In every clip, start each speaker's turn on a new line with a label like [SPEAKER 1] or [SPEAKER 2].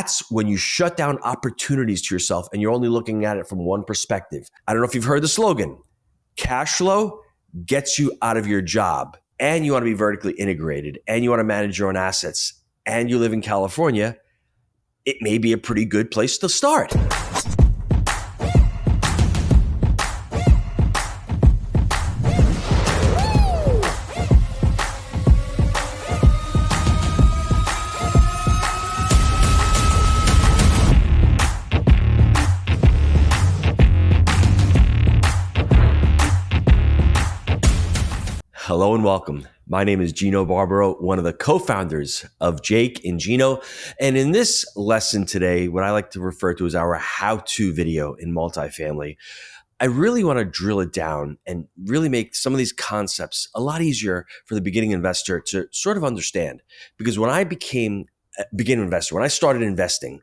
[SPEAKER 1] that's when you shut down opportunities to yourself and you're only looking at it from one perspective. I don't know if you've heard the slogan, cash flow gets you out of your job, and you want to be vertically integrated, and you want to manage your own assets, and you live in California, it may be a pretty good place to start. Hello and welcome. My name is Gino Barbaro, one of the co-founders of Jake and Gino. And in this lesson today, what I like to refer to as our how-to video in multifamily, I really want to drill it down and really make some of these concepts a lot easier for the beginning investor to sort of understand. Because when I became a beginning investor, when I started investing,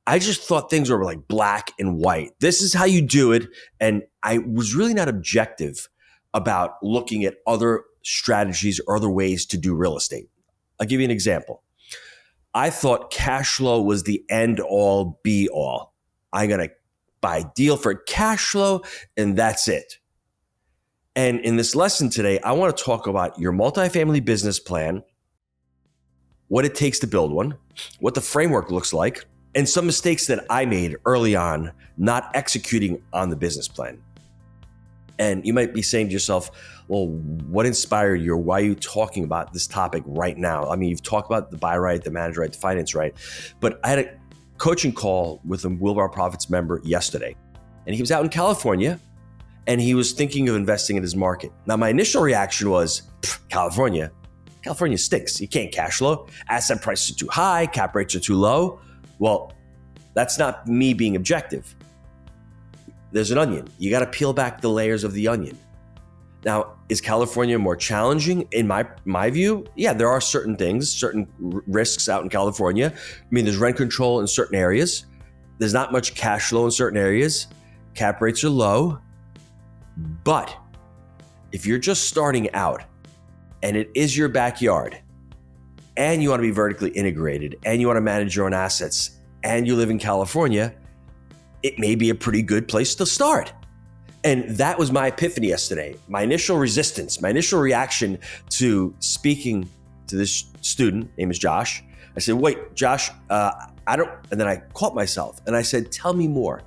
[SPEAKER 1] I just thought things were like black and white. This is how you do it. And I was really not objective about looking at other strategies or other ways to do real estate. I'll give you an example. I thought cash flow was the end all be all. I'm going to buy a deal for cash flow and that's it. And in this lesson today, I want to talk about your multifamily business plan, what it takes to build one, what the framework looks like, and some mistakes that I made early on not executing on the business plan. And you might be saying to yourself, well, what inspired you, or why are you talking about this topic right now? I mean, you've talked about the buy right, the manage right, the finance right. But I had a coaching call with a Will of Our Profits member yesterday. And he was out in California, and he was thinking of investing in his market. Now, my initial reaction was, California stinks. You can't cash flow. Asset prices are too high. Cap rates are too low. Well, that's not me being objective. There's an onion. You got to peel back the layers of the onion. Now, is California more challenging? In my view, yeah, there are certain things, certain risks out in California. I mean, there's rent control in certain areas. There's not much cash flow in certain areas. Cap rates are low. But if you're just starting out and it is your backyard and you want to be vertically integrated and you want to manage your own assets and you live in California, it may be a pretty good place to start. And that was my epiphany yesterday. My initial resistance, my initial reaction to speaking to this student, name is Josh. I said, wait, Josh, and then I caught myself and I said, tell me more.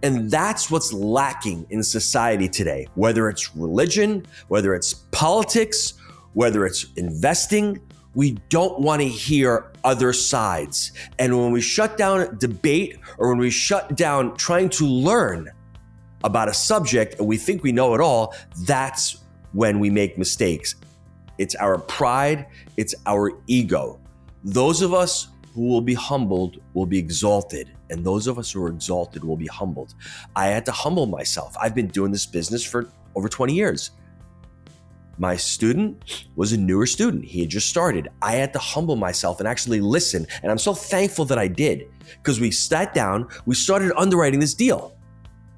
[SPEAKER 1] And that's what's lacking in society today, whether it's religion, whether it's politics, whether it's investing. We don't want to hear other sides. And when we shut down debate, or when we shut down trying to learn about a subject and we think we know it all, that's when we make mistakes. It's our pride, it's our ego. Those of us who will be humbled will be exalted, and those of us who are exalted will be humbled. I had to humble myself. I've been doing this business for over 20 years. My student was a newer student. He had just started. I had to humble myself and actually listen. And I'm so thankful that I did, because we sat down, we started underwriting this deal.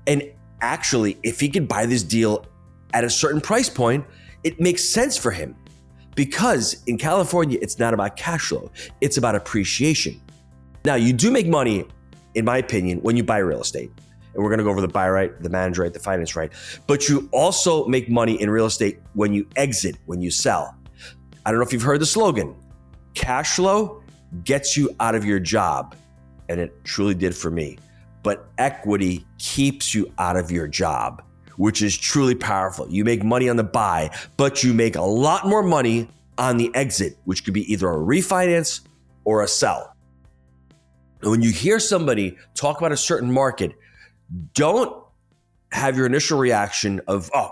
[SPEAKER 1] And actually, if he could buy this deal at a certain price point, it makes sense for him. Because in California, it's not about cash flow. It's about appreciation. Now, you do make money, in my opinion, when you buy real estate. And we're going to go over the buy right, the manage right, the finance right. But you also make money in real estate when you exit, when you sell. I don't know if you've heard the slogan, cash flow gets you out of your job. And it truly did for me. But equity keeps you out of your job, which is truly powerful. You make money on the buy, but you make a lot more money on the exit, which could be either a refinance or a sell. And when you hear somebody talk about a certain market, don't have your initial reaction of, oh,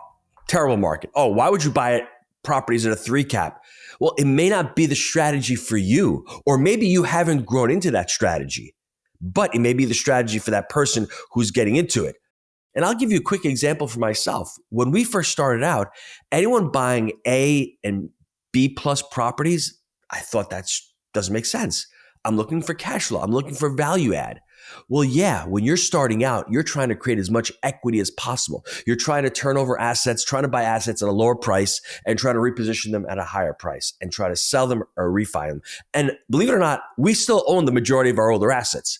[SPEAKER 1] terrible market. Oh, why would you buy it properties at a 3 cap? Well, it may not be the strategy for you, or maybe you haven't grown into that strategy, but it may be the strategy for that person who's getting into it. And I'll give you a quick example for myself. When we first started out, anyone buying A and B plus properties, I thought that doesn't make sense. I'm looking for cash flow. I'm looking for value add. Well, yeah, when you're starting out, you're trying to create as much equity as possible. You're trying to turn over assets, trying to buy assets at a lower price and try to reposition them at a higher price and try to sell them or refi them. And believe it or not, we still own the majority of our older assets,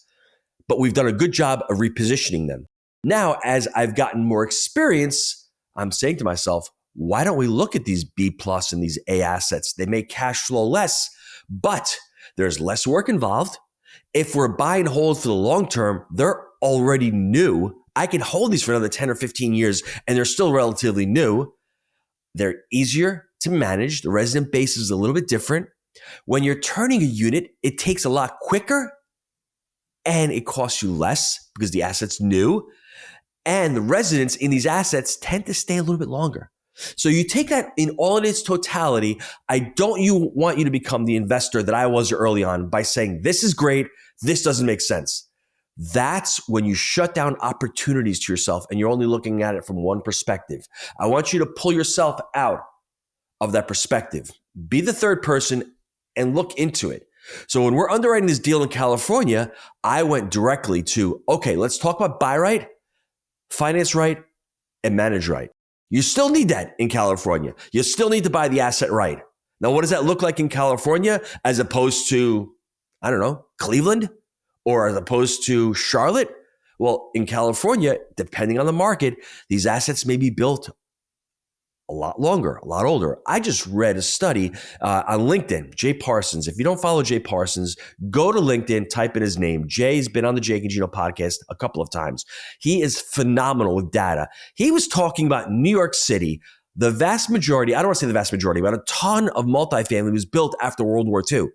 [SPEAKER 1] but we've done a good job of repositioning them. Now, as I've gotten more experience, I'm saying to myself, why don't we look at these B plus and these A assets? They make cash flow less, but there's less work involved. If we're buy and hold for the long term, they're already new. I can hold these for another 10 or 15 years and they're still relatively new. They're easier to manage. The resident base is a little bit different. When you're turning a unit, it takes a lot quicker and it costs you less because the asset's new. And the residents in these assets tend to stay a little bit longer. So you take that in all in its totality. I don't want you to become the investor that I was early on by saying, this is great, this doesn't make sense. That's when you shut down opportunities to yourself and you're only looking at it from one perspective. I want you to pull yourself out of that perspective. Be the third person and look into it. So when we're underwriting this deal in California, I went directly to, okay, let's talk about buy right, finance right, and manage right. You still need that in California. You still need to buy the asset right. Now, what does that look like in California as opposed to, I don't know, Cleveland or as opposed to Charlotte? Well, in California, depending on the market, these assets may be built a lot longer, a lot older. I just read a study on LinkedIn, Jay Parsons. If you don't follow Jay Parsons, go to LinkedIn, type in his name. Jay's been on the Jake and Gino podcast a couple of times. He is phenomenal with data. He was talking about New York City. The vast majority, I don't want to say the vast majority, but a ton of multifamily was built after World War II.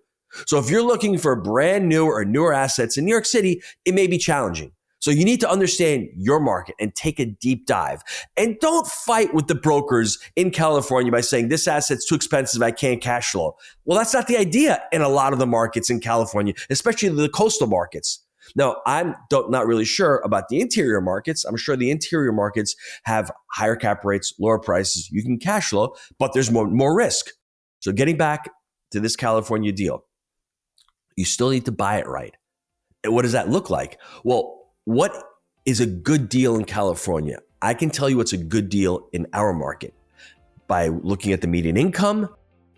[SPEAKER 1] So if you're looking for brand new or newer assets in New York City, it may be challenging. So you need to understand your market and take a deep dive. And don't fight with the brokers in California by saying this asset's too expensive, I can't cash flow. Well, that's not the idea in a lot of the markets in California, especially the coastal markets. Now, I'm not really sure about the interior markets. I'm sure the interior markets have higher cap rates, lower prices. You can cash flow, but there's more risk. So getting back to this California deal, you still need to buy it right. And what does that look like? Well, what is a good deal in California? I can tell you what's a good deal in our market by looking at the median income,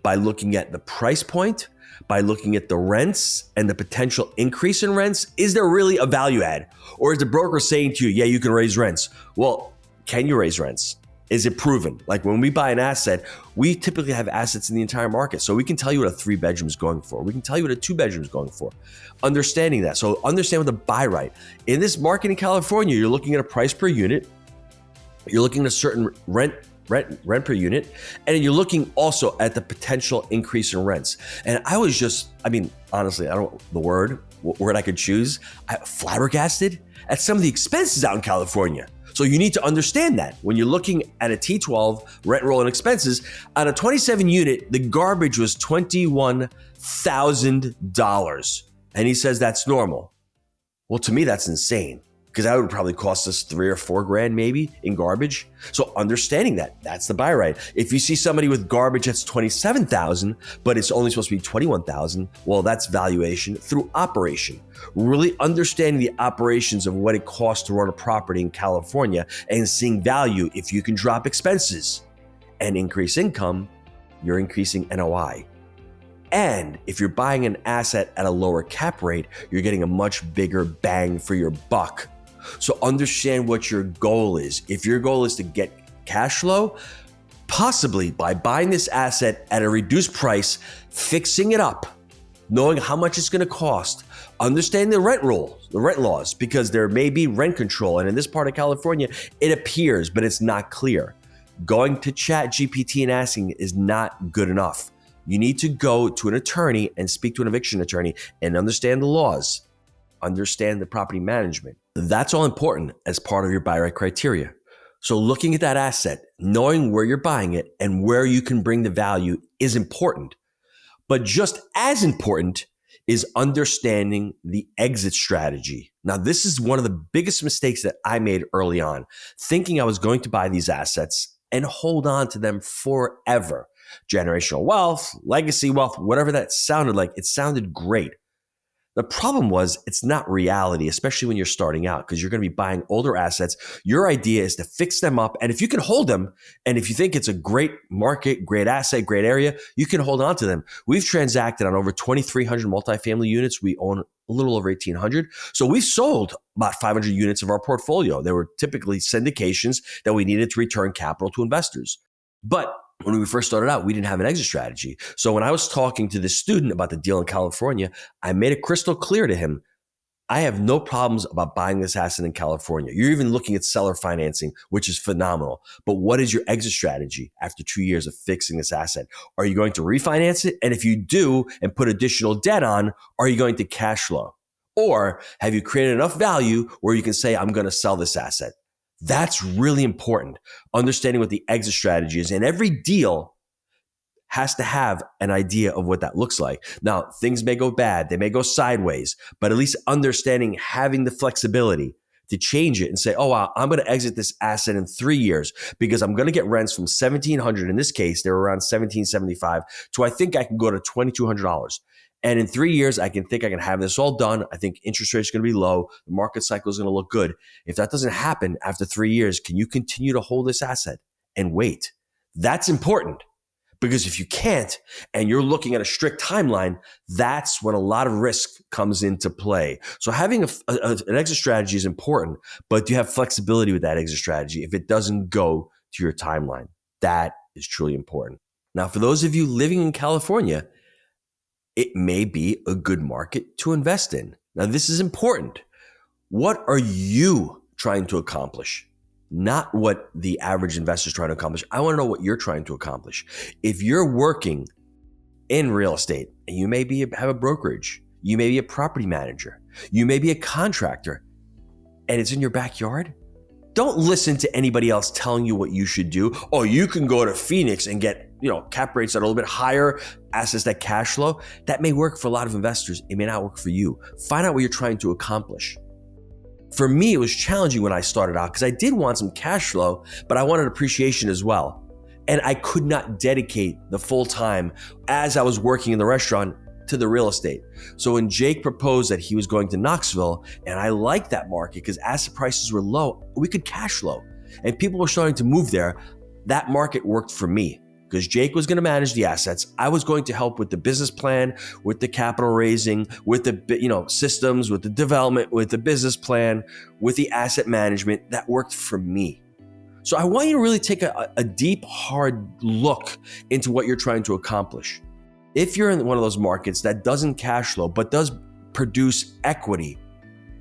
[SPEAKER 1] by looking at the price point, by looking at the rents and the potential increase in rents. Is there really a value add? Or is the broker saying to you, yeah, you can raise rents? Well, can you raise rents? Is it proven? Like when we buy an asset, we typically have assets in the entire market. So we can tell you what a 3-bedroom is going for. We can tell you what a 2-bedroom is going for. Understanding that. So understand what the buy right. In this market in California, you're looking at a price per unit. You're looking at a certain rent per unit. And you're looking also at the potential increase in rents. And I was just, honestly, I don't know the word I could choose. Flabbergasted at some of the expenses out in California. So you need to understand that when you're looking at a T12 rent roll and expenses on a 27 unit, the garbage was $21,000. And he says that's normal. Well, to me, that's insane because that would probably cost us $3 or $4 grand maybe in garbage. So understanding that's the buy right. If you see somebody with garbage that's $27,000, but it's only supposed to be $21,000, well, that's valuation through operation. Really understanding the operations of what it costs to run a property in California and seeing value. If you can drop expenses and increase income, you're increasing NOI. And if you're buying an asset at a lower cap rate, you're getting a much bigger bang for your buck. So understand what your goal is. If your goal is to get cash flow, possibly by buying this asset at a reduced price, fixing it up, knowing how much it's going to cost, understanding the rent rules, the rent laws, because there may be rent control. And in this part of California, it appears, but it's not clear. Going to ChatGPT and asking is not good enough. You need to go to an attorney and speak to an eviction attorney and understand the laws, understand the property management. That's all important as part of your buy right criteria. So looking at that asset, knowing where you're buying it and where you can bring the value is important. But just as important is understanding the exit strategy. Now, this is one of the biggest mistakes that I made early on, thinking I was going to buy these assets and hold on to them forever. Generational wealth, legacy wealth, whatever that sounded like, it sounded great. The problem was it's not reality, especially when you're starting out, because you're going to be buying older assets. Your idea is to fix them up. And if you can hold them, and if you think it's a great market, great asset, great area, you can hold on to them. We've transacted on over 2,300 multifamily units. We own a little over 1,800. So we've sold about 500 units of our portfolio. They were typically syndications that we needed to return capital to investors. But when we first started out, we didn't have an exit strategy. So when I was talking to this student about the deal in California, I made it crystal clear to him, I have no problems about buying this asset in California. You're even looking at seller financing, which is phenomenal. But what is your exit strategy after 2 years of fixing this asset? Are you going to refinance it? And if you do and put additional debt on, are you going to cash flow? Or have you created enough value where you can say, I'm going to sell this asset? That's really important. Understanding what the exit strategy is. And every deal has to have an idea of what that looks like. Now, things may go bad. They may go sideways, but at least understanding, having the flexibility to change it and say, oh, wow, I'm going to exit this asset in 3 years because I'm going to get rents from $1,700. In this case, they were around $1,775 to I think I can go to $2,200. And in 3 years, I can have this all done. I think interest rates are going to be low. The market cycle is going to look good. If that doesn't happen after 3 years, can you continue to hold this asset and wait? That's important, because if you can't and you're looking at a strict timeline, that's when a lot of risk comes into play. So having an exit strategy is important, but you have flexibility with that exit strategy if it doesn't go to your timeline. That is truly important. Now, for those of you living in California, it may be a good market to invest in. Now, this is important. What are you trying to accomplish? Not what the average investor is trying to accomplish. I want to know what you're trying to accomplish. If you're working in real estate, and you may have a brokerage, you may be a property manager, you may be a contractor, and it's in your backyard, don't listen to anybody else telling you what you should do. Oh, you can go to Phoenix and get, cap rates that are a little bit higher, assets that cash flow. That may work for a lot of investors. It may not work for you. Find out what you're trying to accomplish. For me, it was challenging when I started out because I did want some cash flow, but I wanted appreciation as well. And I could not dedicate the full time as I was working in the restaurant to the real estate. So when Jake proposed that he was going to Knoxville, and I liked that market because asset prices were low, we could cash flow, and people were starting to move there. That market worked for me because Jake was going to manage the assets. I was going to help with the business plan, with the capital raising, with the systems, with the development, with the business plan, with the asset management. That worked for me. So I want you to really take a deep, hard look into what you're trying to accomplish. If you're in one of those markets that doesn't cash flow, but does produce equity,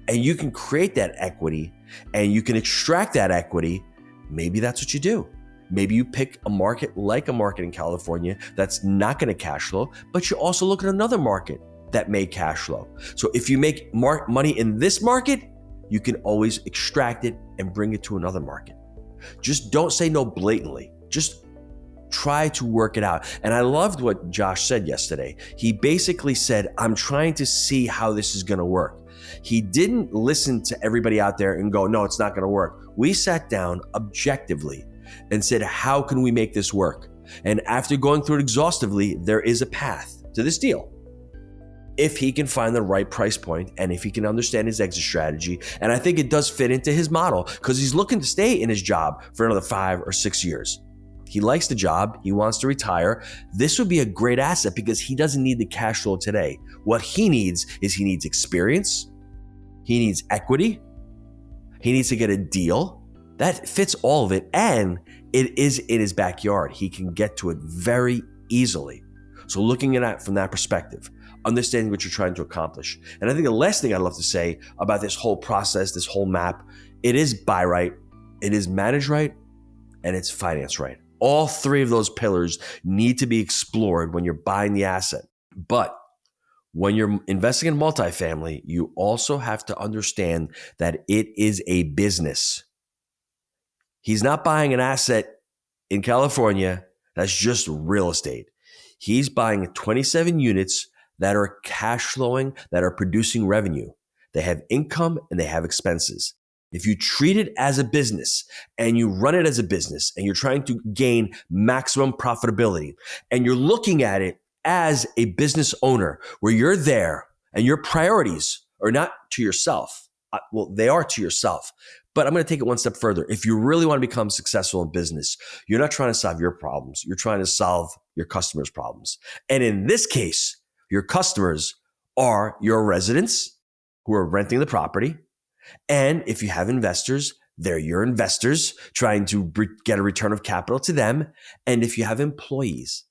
[SPEAKER 1] and you can create that equity and you can extract that equity, maybe that's what you do. Maybe you pick a market like a market in California that's not going to cash flow, but you also look at another market that may cash flow. So if you make money in this market, you can always extract it and bring it to another market. Just don't say no blatantly. Just try to work it out. And I loved what Josh said yesterday. He basically said, I'm trying to see how this is going to work. He didn't listen to everybody out there and go, no, it's not going to work. We sat down objectively and said, how can we make this work? And after going through it exhaustively, there is a path to this deal. If he can find the right price point and if he can understand his exit strategy. And I think it does fit into his model because he's looking to stay in his job for another 5 or 6 years. He likes the job. He wants to retire. This would be a great asset because he doesn't need the cash flow today. What he needs is he needs experience. He needs equity. He needs to get a deal. That fits all of it. And it is in his backyard. He can get to it very easily. So looking at it from that perspective, understanding what you're trying to accomplish. And I think the last thing I'd love to say about this whole process, this whole map, it is buy right, it is manage right, and it's finance right. All three of those pillars need to be explored when you're buying the asset. But when you're investing in multifamily, you also have to understand that it is a business. He's not buying an asset in California that's just real estate. He's buying 27 units that are cash flowing, that are producing revenue. They have income and they have expenses. If you treat it as a business and you run it as a business and you're trying to gain maximum profitability and you're looking at it as a business owner where you're there and your priorities are not to yourself. Well, they are to yourself, but I'm going to take it one step further. If you really want to become successful in business, you're not trying to solve your problems. You're trying to solve your customers' problems. And in this case, your customers are your residents who are renting the property. And if you have investors, they're your investors trying to get a return of capital to them. And if you have employees,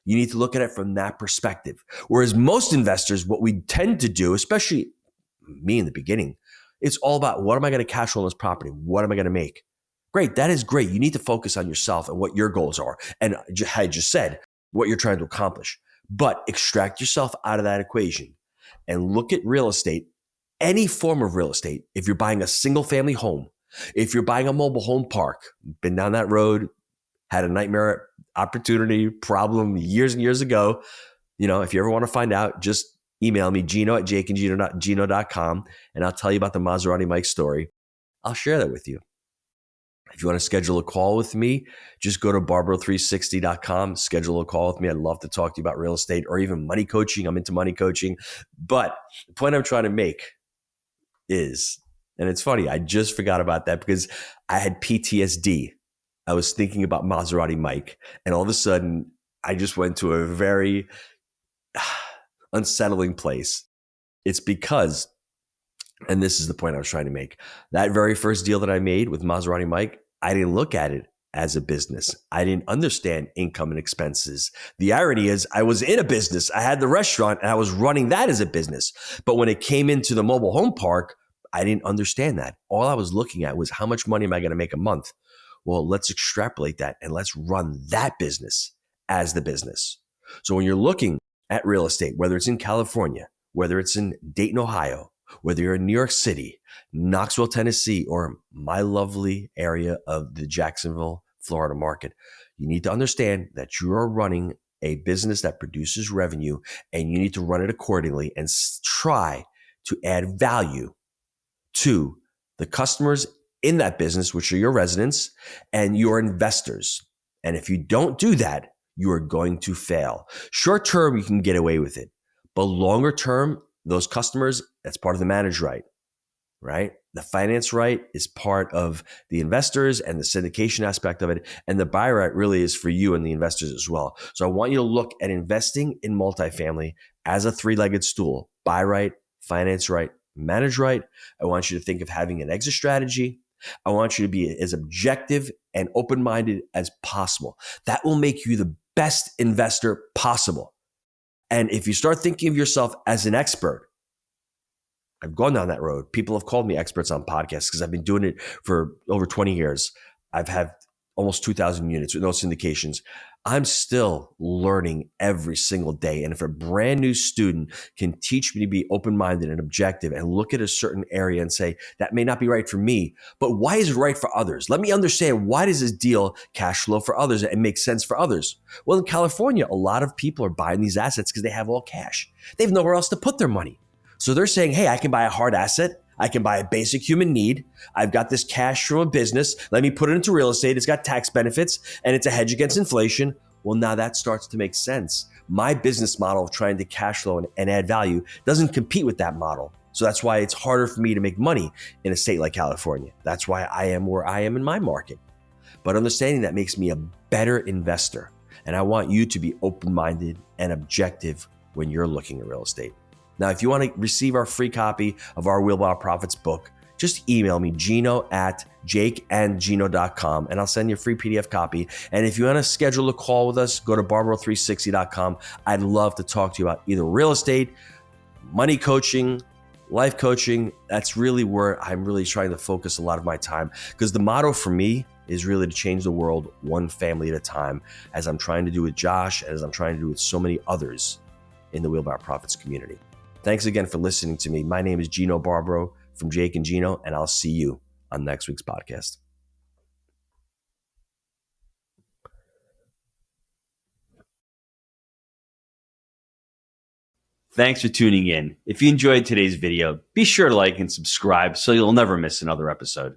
[SPEAKER 1] you need to look at it from that perspective. Whereas most investors, what we tend to do, especially me in the beginning, it's all about what am I going to cash flow on this property? What am I going to make? Great. That is great. You need to focus on yourself and what your goals are. And I just said what you're trying to accomplish, but extract yourself out of that equation and look at real estate, any form of real estate. If you're buying a single family home, if you're buying a mobile home park, been down that road, had a nightmare opportunity problem years and years ago. If you ever want to find out, just email me, Gino at jakeandgino.com, and I'll tell you about the Maserati Mike story. I'll share that with you. If you want to schedule a call with me, just go to barbaro360.com, schedule a call with me. I'd love to talk to you about real estate or even money coaching. I'm into money coaching. But the point I'm trying to make is, and it's funny, I just forgot about that because I had PTSD. I was thinking about Maserati Mike, and all of a sudden, I just went to a very unsettling place. It's because, and this is the point I was trying to make, that very first deal that I made with Maserati Mike, I didn't look at it as a business. I didn't understand income and expenses. The irony is I was in a business. I had the restaurant and I was running that as a business. But when it came into the mobile home park, I didn't understand that. All I was looking at was how much money am I going to make a month? Well, let's extrapolate that and let's run that business as the business. So when you're looking at real estate, whether it's in California, whether it's in Dayton, Ohio, whether you're in New York City, Knoxville, Tennessee, or my lovely area of the Jacksonville, Florida market, you need to understand that you are running a business that produces revenue and you need to run it accordingly and try to add value to the customers in that business, which are your residents and your investors. And if you don't do that, you are going to fail. Short term, you can get away with it. But longer term, those customers, that's part of the managed right? The finance right is part of the investors and the syndication aspect of it. And the buy right really is for you and the investors as well. So I want you to look at investing in multifamily as a three-legged stool: buy right, finance right, manage right. I want you to think of having an exit strategy. I want you to be as objective and open-minded as possible. That will make you the best investor possible. And if you start thinking of yourself as an expert, I've gone down that road. People have called me experts on podcasts because I've been doing it for over 20 years. I've had almost 2,000 units with no syndications. I'm still learning every single day. And if a brand new student can teach me to be open-minded and objective and look at a certain area and say, that may not be right for me, but why is it right for others? Let me understand, why does this deal cash flow for others and make sense for others? Well, in California, a lot of people are buying these assets because they have all cash. They have nowhere else to put their money. So they're saying, hey, I can buy a hard asset. I can buy a basic human need. I've got this cash from a business. Let me put it into real estate. It's got tax benefits and it's a hedge against inflation. Well, now that starts to make sense. My business model of trying to cash flow and add value doesn't compete with that model. So that's why it's harder for me to make money in a state like California. That's why I am where I am in my market. But understanding that makes me a better investor. And I want you to be open-minded and objective when you're looking at real estate. Now, if you want to receive our free copy of our Wheelbarrow Profits book, just email me, Gino at jakeandgino.com, and I'll send you a free PDF copy. And if you want to schedule a call with us, go to barbaro360.com. I'd love to talk to you about either real estate, money coaching, life coaching. That's really where I'm really trying to focus a lot of my time, because the motto for me is really to change the world one family at a time, as I'm trying to do with Josh, as I'm trying to do with so many others in the Wheelbarrow Profits community. Thanks again for listening to me. My name is Gino Barbaro from Jake and Gino, and I'll see you on next week's podcast. Thanks for tuning in. If you enjoyed today's video, be sure to like and subscribe so you'll never miss another episode.